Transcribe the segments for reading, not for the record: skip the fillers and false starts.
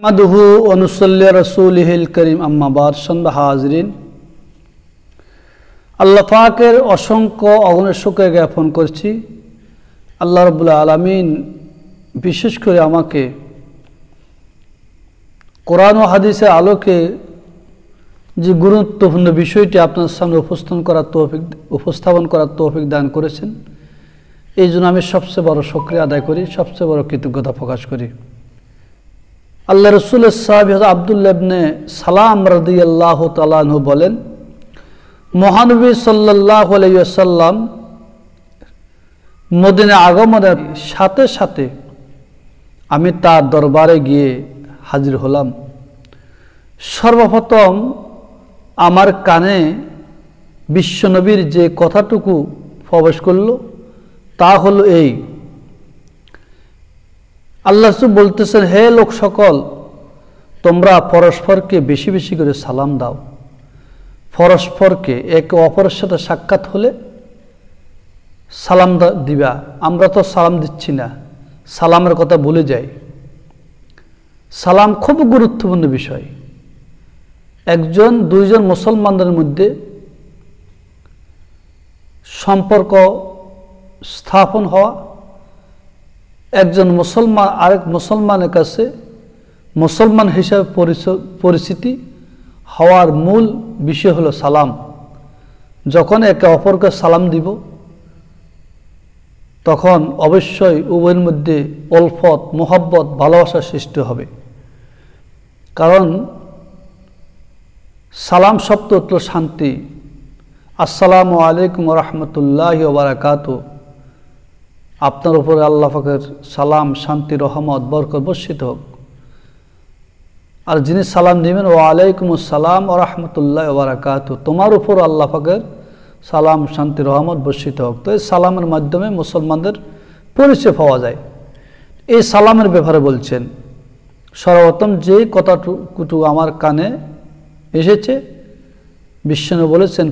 আহমাদুহু ওয়া নুসাল্লি আলা রাসূলিহিল কারীম আম্মা বাদ। সম্মানিত হাজিরিন, আল্লাহ পাকের অসংখ্য অগণিত শুকর জ্ঞাপন করছি। আল্লাহ রাব্বুল আলামিন বিশেষ করে আমাকে কোরআন ও হাদিসের আলোকে যে গুরুত্বপূর্ণ বিষয়টি আপনার সামনে উপস্থাপন করার তৌফিক দান করেছেন, এই জন্য আমি সবচেয়ে বড় শুকরিয়া আদায় করি, সবচেয়ে বড় কৃতজ্ঞতা প্রকাশ করি। আল্লাহ রসুলের সাহাবী হযরত আব্দুল্লাহ ইবনে সালাম রাদিয়াল্লাহু তাআলা আনহু বলেন, মহানবী সাল্লাল্লাহু আলাইহি ওয়াসাল্লাম মদিনা আগমনের সাথে সাথে আমি তার দরবারে গিয়ে হাজির হলাম। সর্বপ্রথম আমার কানে বিশ্বনবীর যে কথাটুকু প্রবেশ করল তা হলো এই, আল্লাহ রাসূল বলতেছেন, হে লোক সকল, তোমরা পরস্পরকে বেশি বেশি করে সালাম দাও। পরস্পরকে একে অপরের সাথে সাক্ষাৎ হলে সালাম দিবা। আমরা তো সালাম দিচ্ছি না, সালামের কথা ভুলে যাই। সালাম খুব গুরুত্বপূর্ণ বিষয়। একজন দুইজন মুসলমানদের মধ্যে সম্পর্ক স্থাপন হওয়া, একজন মুসলমান আরেক মুসলমানের কাছে মুসলমান হিসাবে পরিচিতি হওয়ার মূল বিষয় হলো সালাম। যখন একে অপরকে সালাম দিব তখন অবশ্যই উভয়ের মধ্যে উলফত, মোহাব্বত, ভালোবাসার সৃষ্টি হবে। কারণ সালাম শব্দ হলো শান্তি। আসসালামু আলাইকুম ওয়া রাহমাতুল্লাহি ওয়া বারাকাতুহু। আপনার উপরে আল্লাহ পাকের সালাম, শান্তি, রহমত, বরকত বর্ষিত হোক। আর যিনি সালাম দিবেন, ওয়া আলাইকুম আসসালাম ওয়া রাহমাতুল্লাহি ওয়া বারাকাতুহু, তোমার উপর আল্লাহ পাকের সালাম, শান্তি, রহমত বর্ষিত হোক। তো এই সালামের মাধ্যমে মুসলমানদের পরিচয় পাওয়া যায়। এই সালামের ব্যাপারে বলছেন, সর্বপ্রথম যে কথাটুকু আমার কানে এসেছে, বিশ্বনবী বলেছেন,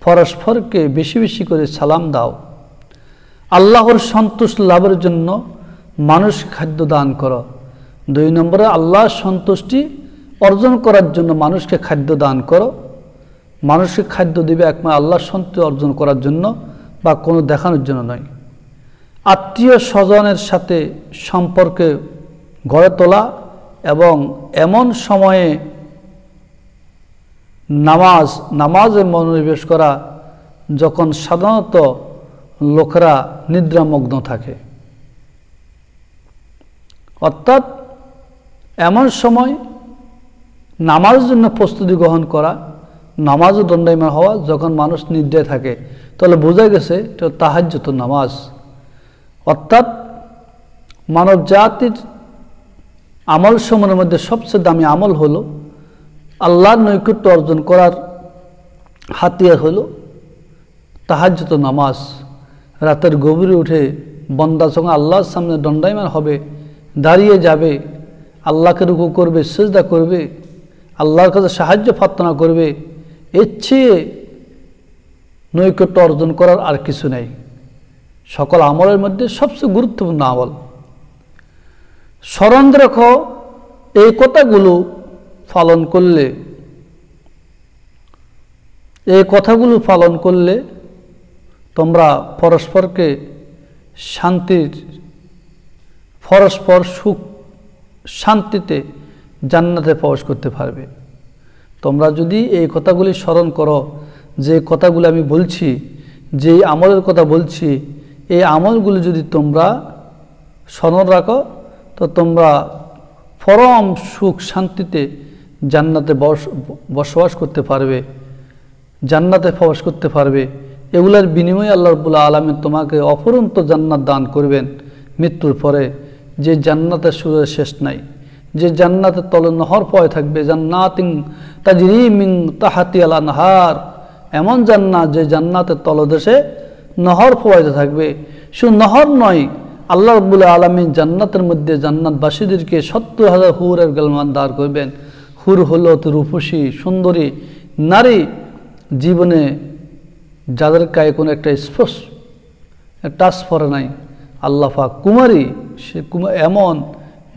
পরস্পরকে বেশি বেশি করে সালাম দাও। আল্লাহর সন্তুষ্ট লাভের জন্য মানুষ খাদ্য দান করো। 2 নম্বরে আল্লাহর সন্তুষ্টি অর্জন করার জন্য মানুষকে খাদ্য দান করো। মানুষকে খাদ্য দিবে একমাত্র আল্লাহর সন্তুষ্টি অর্জন করার জন্য, বা কোনো দেখানোর জন্য নয়। আত্মীয় স্বজনের সাথে সম্পর্কে গড়ে তোলা এবং এমন সময়ে নামাজে মনোনিবেশ করা যখন সাধারণত লোকেরা নিদ্রামগ্ন থাকে। অর্থাৎ এমন সময় নামাজের জন্য প্রস্তুতি গ্রহণ করা, নামাজও দণ্ডায়মান হওয়া যখন মানুষ নিদ্রায় থাকে, তাহলে বোঝা গেছে এটা তাহাজ্জুদ নামাজ। অর্থাৎ মানব জাতির আমল সমূহের মধ্যে সবচেয়ে দামি আমল হলো, আল্লাহর নৈকট্য অর্জন করার হাতিয়ার হলো তাহাজ্জুদ নামাজ। রাতের গভীরে উঠে বন্দা যখন আল্লাহর সামনে দণ্ডায়মান হবে, দাঁড়িয়ে যাবে, আল্লাহকে রুকু করবে, সিজদা করবে, আল্লাহর কাছে সাহায্য প্রার্থনা করবে, এর চেয়ে নৈকট্য অর্জন করার আর কিছু নেই। সকল আমলের মধ্যে সবচেয়ে গুরুত্বপূর্ণ আমল। স্মরণ রেখো, এই কথাগুলো পালন করলে তোমরা পরস্পর সুখ শান্তিতে জান্নাতে প্রবেশ করতে পারবে। তোমরা যদি এই কথাগুলি স্মরণ করো, যে কথাগুলো আমি বলছি, যে আমলের কথা বলছি, এই আমলগুলি যদি তোমরা স্মরণ রাখো, তো তোমরা পরম সুখ শান্তিতে জান্নাতে বসবাস করতে পারবে, জান্নাতে প্রবেশ করতে পারবে। এগুলোর বিনিময়ে আল্লাহ রাব্বুল আলামিন তোমাকে অফুরন্ত জান্নাত দান করবেন মৃত্যুর পরে, যে জান্নাতের সুরের শেষ নাই, যে জান্নাতের তলে নহর পয় থাকবে, জান্নাতিন তাজরি মিন তাহতিহাল আনহার, এমন জান্নাত যে জান্নাতের তলদেশে নহর প্রবাহিত থাকবে। শুধু নহর নয়, আল্লাহ রাব্বুল আলামিন জান্নাতের মধ্যে জান্নাতবাসীদেরকে 70,000 হুরের গেলমান দাঁড় করবেন। হুর হলো রূপসী সুন্দরী নারী, জীবনে যাদের গায়ে কোনো একটা টাচ পড়ে নাই, আল্লাহ পাক কুমারী, সে এমন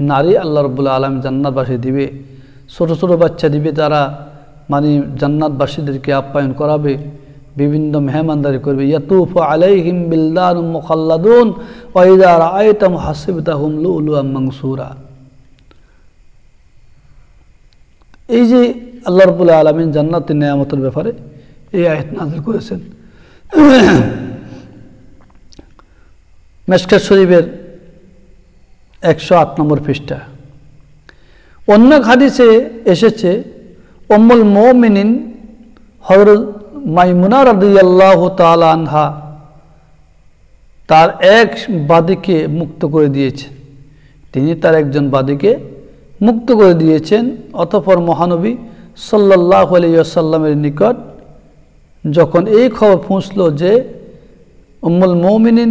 নারী আল্লাহ রাব্বুল আলামিন জান্নাতবাসী দিবে। ছোট ছোট বাচ্চা দিবে, তারা মানে জান্নাতবাসীদেরকে আপ্যায়ন করাবে, বিভিন্ন মেহমানদারি করবে। ইয়াতুফু আলাইহিম বিলদানুম মুখাল্লাদুন ওয়া ইযা রাআইতাহুম হাসিবতাহুম লুলুআম মানসুরা। এই যে আল্লাহ রাব্বুল আলামিন জান্নাতের নিয়ামতের ব্যাপারে এই আয়াত নাযিল করেছেন। মিশকাত শরীফের 108 নম্বর পৃষ্ঠা। অন্য হাদিসে এসেছে উম্মুল মুমিনিন হযরত মাইমুনা রাদিয়াল্লাহু তাআলা আনহা তার এক বাদীকে মুক্ত করে দিয়েছেন। তিনি তার একজন বাদীকে মুক্ত করে দিয়েছেন। অতঃপর মহানবী সাল্লাল্লাহু আলাইহি ওয়াসাল্লামের নিকট যখন এই খবর পৌঁছলো যে উম্মুল মুমিনিন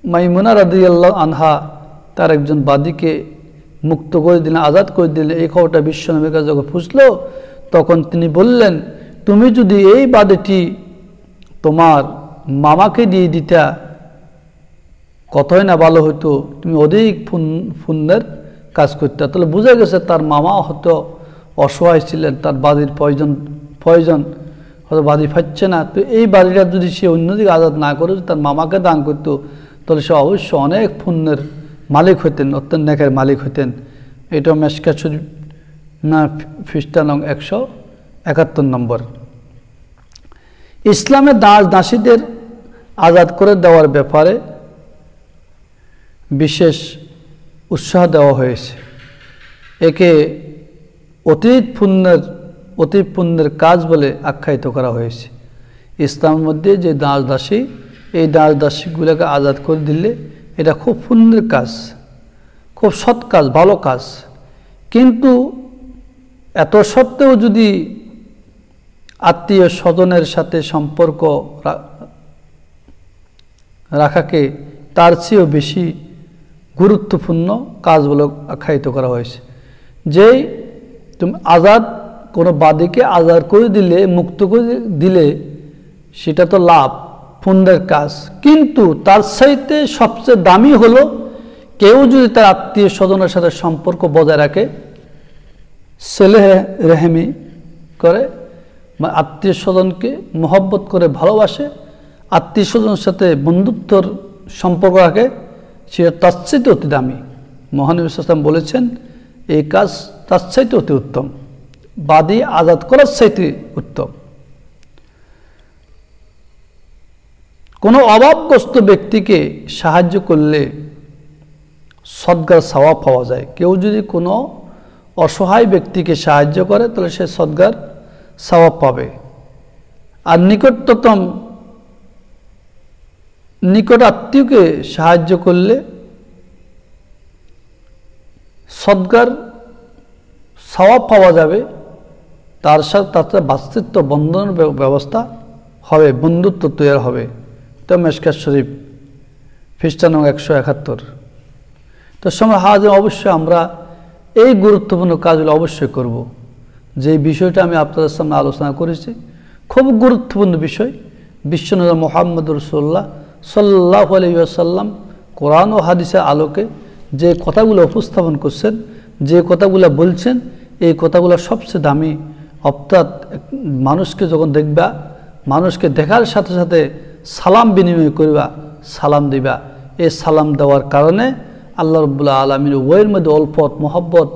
মাইমুনা রাদিয়াল্লাহু আনহা তার একজন বাদীকে মুক্ত করে দিলেন, আজাদ করে দিলেন, এই খবরটা বিশ্বনবীর কাছে যখন পৌঁছলো, তখন তিনি বললেন, তুমি যদি এই বাদীটি তোমার মামাকে দিয়ে দিতা কতই না ভালো হতো, তুমি অধিক পুণ্যের কাজ করতে। তাহলে বোঝা গেছে তার মামা হয়তো অসহায় ছিলেন, তার বাদীর প্রয়োজন হয়তো বাদী পাচ্ছে না। তো এই বাদীটা যদি সে অন্যদিকে আজাদ না করে তার মামাকে দান করতো, তাহলে সে অবশ্য অনেক পুণ্যের মালিক হইতেন, অত্যন্ত নেকের মালিক হইতেন। এটা মিশকাত শরীফ না পৃষ্ঠা নং 171 নম্বর। ইসলামে দাস দাসীদের আজাদ করে দেওয়ার ব্যাপারে বিশেষ উৎসাহ দেওয়া হয়েছে। একে অতি পুণ্যের কাজ বলে আখ্যায়িত করা হয়েছে। ইসলামের মধ্যে যে দাস দাসী, এই দাস দাসীগুলোকে আজাদ করে দিলে এটা খুব পুণ্যের কাজ, খুব সৎ কাজ, ভালো কাজ। কিন্তু এত সত্ত্বেও যদি আত্মীয় স্বজনের সাথে সম্পর্ক রাখাকে তার চেয়েও বেশি গুরুত্বপূর্ণ কাজ বলে আখ্যায়িত করা হয়েছে। যেই তুমি কোনো বাদীকে আজাদ করে দিলে, মুক্ত করে দিলে, সেটা তো লাভ, পুণ্যের কাজ। কিন্তু তার চাইতে সবচেয়ে দামি হলো কেউ যদি তার আত্মীয় স্বজনের সাথে সম্পর্ক বজায় রাখে, ছেলে রেহেমি করে, আত্মীয় স্বজনকে মহব্বত করে ভালোবাসে, আত্মীয় স্বজনের সাথে বন্ধুত্বর সম্পর্ক রাখে, সেটা তার চাইতে অতি দামি। মহানবী সাল্লাল্লাহু আলাইহি ওয়াসাল্লাম বলেছেন, এই কাজ তার চাইতে অতি উত্তম, বাদী আজাদ করার চাইতে উত্তম। কোনো অভাবগ্রস্ত ব্যক্তিকে সাহায্য করলে সদগার সওয়াব পাওয়া যায়। কেউ যদি কোনো অসহায় ব্যক্তিকে সাহায্য করে তাহলে সে সদগার সওয়াব পাবে। আর নিকট আত্মীয়কে সাহায্য করলে সদগার সওয়াব পাওয়া যাবে, তার সাথে তাতে বাস্তৃত্ব বন্ধনের ব্যবস্থা হবে, বন্ধুত্ব তৈরি হবে। তো মিশকাত শরীফ পৃষ্ঠা নং 171। তো সময় হাজির অবশ্যই আমরা এই গুরুত্বপূর্ণ কাজগুলো অবশ্যই করব। যে বিষয়টা আমি আপনাদের সামনে আলোচনা করেছি খুব গুরুত্বপূর্ণ বিষয়। বিশ্বনবী মুহাম্মদ রাসূলুল্লাহ সাল্লাল্লাহু আলাইহি ওয়াসাল্লাম কোরআন ও হাদিসের আলোকে যে কথাগুলো উপস্থাপন করছেন, যে কথাগুলো বলছেন, এই কথাগুলো সবচেয়ে দামি। অর্থাৎ মানুষকে যখন দেখবা, মানুষকে দেখার সাথে সাথে সালাম বিনিময় করবা, সালাম দিবা। এই সালাম দেওয়ার কারণে আল্লাহ রাব্বুল আলামিন ওয়ের মধ্যে অলফত, মহব্বত,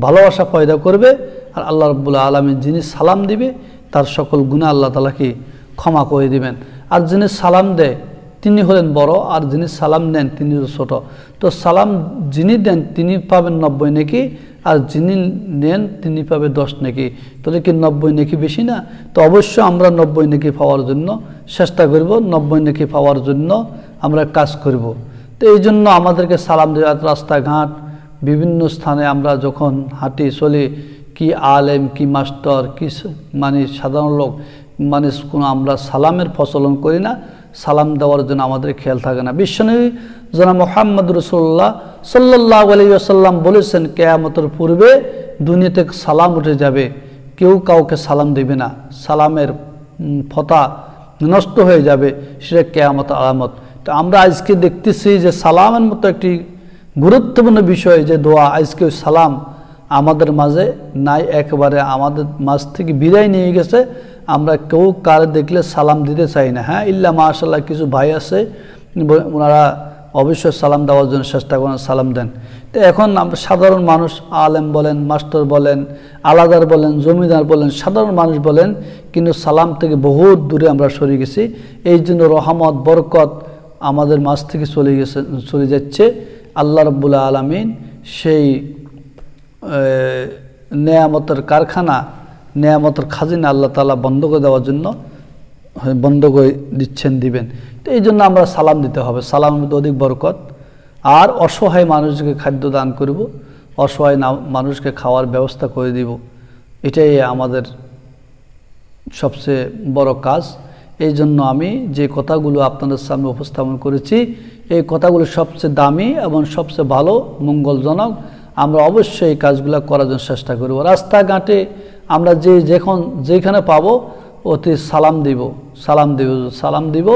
ভালোবাসা পয়দা করবে। আর আল্লাহ রাব্বুল আলামিন যিনি সালাম দিবে তার সকল গুনাহ আল্লাহ তাআলাকে ক্ষমা করে দিবেন। আর যিনি সালাম দেয় তিনি হলেন বড়, আর যিনি সালাম নেন তিনি ছোট। তো সালাম যিনি দেন তিনি পাবেন 90 নেকি, আর যিনি নেন তিনি পাবে 10 নেকি। তাহলে কি 90 নেকি বেশি না? তো অবশ্যই আমরা 90 নেকি পাওয়ার জন্য চেষ্টা করব, 90 নেকি পাওয়ার জন্য আমরা কাজ করব। তো এই জন্য আমাদেরকে সালাম দেওয়া, রাস্তাঘাট বিভিন্ন স্থানে আমরা যখন হাঁটি চলি, কি আলেম, কি মাস্টার, কি মানে সাধারণ লোক, মানে কোনো আমরা সালামের প্রচলন করি না, সালাম দেওয়ার জন্য আমাদের খেয়াল থাকে না। বিশ্বনবী জনাব মুহাম্মদ রাসূলুল্লাহ সাল্লাল্লাহু আলাইহি ওয়াসাল্লাম বলেছেন, কিয়ামতের পূর্বে দুনিয়াতে সালাম উঠে যাবে, কেউ কাউকে সালাম দেবে না, সালামের ফতা নষ্ট হয়ে যাবে, সেটা কিয়ামতের আলামত। তো আমরা আজকে দেখতেছি যে সালামের মতো একটি গুরুত্বপূর্ণ বিষয় যে দোয়া। আজকে সালাম আমাদের মাঝে নাই, একেবারে আমাদের মাঝ থেকে বিদায় নিয়ে গেছে। আমরা কেউ কার দেখলে সালাম দিতে চাই না। হ্যাঁ, ইল্লা মাশাআল্লাহ কিছু ভাই আছে, ওনারা অবশ্যই সালাম দেওয়ার জন্য চেষ্টা করেন, সালাম দেন। তো এখন আমরা সাধারণ মানুষ, আলেম বলেন, মাস্টার বলেন, আলাদার বলেন, জমিদার বলেন, সাধারণ মানুষ বলেন, কিন্তু সালাম থেকে বহুত দূরে আমরা সরে গেছি। এই জন্য রহমত বরকত আমাদের মাঝ থেকে চলে যাচ্ছে। আল্লাহ রাব্বুল আলামিন সেই নেয়ামতের কারখানা, নেয়ামতের খাজিনা আল্লাহ তাআলা বন্ধ করে দেওয়ার জন্য বন্ধ করে দিবেন। তো এই জন্য আমরা সালাম দিতে হবে। সালামের মধ্যে অধিক বরকত। আর অসহায় মানুষকে খাদ্য দান করব, অসহায় মানুষকে খাওয়ার ব্যবস্থা করে দিব, এটাই আমাদের সবচেয়ে বড় কাজ। এই জন্য আমি যে কথাগুলো আপনাদের সামনে উপস্থাপন করেছি, এই কথাগুলো সবচেয়ে দামি এবং সবচেয়ে ভালো, মঙ্গলজনক। আমরা অবশ্যই এই কাজগুলো করার জন্য চেষ্টা করব। রাস্তাঘাটে আমরা যেখানে পাবো অতি সালাম দিব।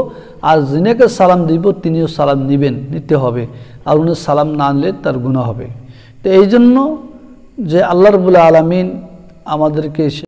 আর যিনাকে সালাম দিব তিনিও সালাম নিতে হবে। আর উনি সালাম না আনলে তার গুনাহ হবে। তো এই জন্য যে আল্লাহ রাব্বুল আলামিন আমাদেরকে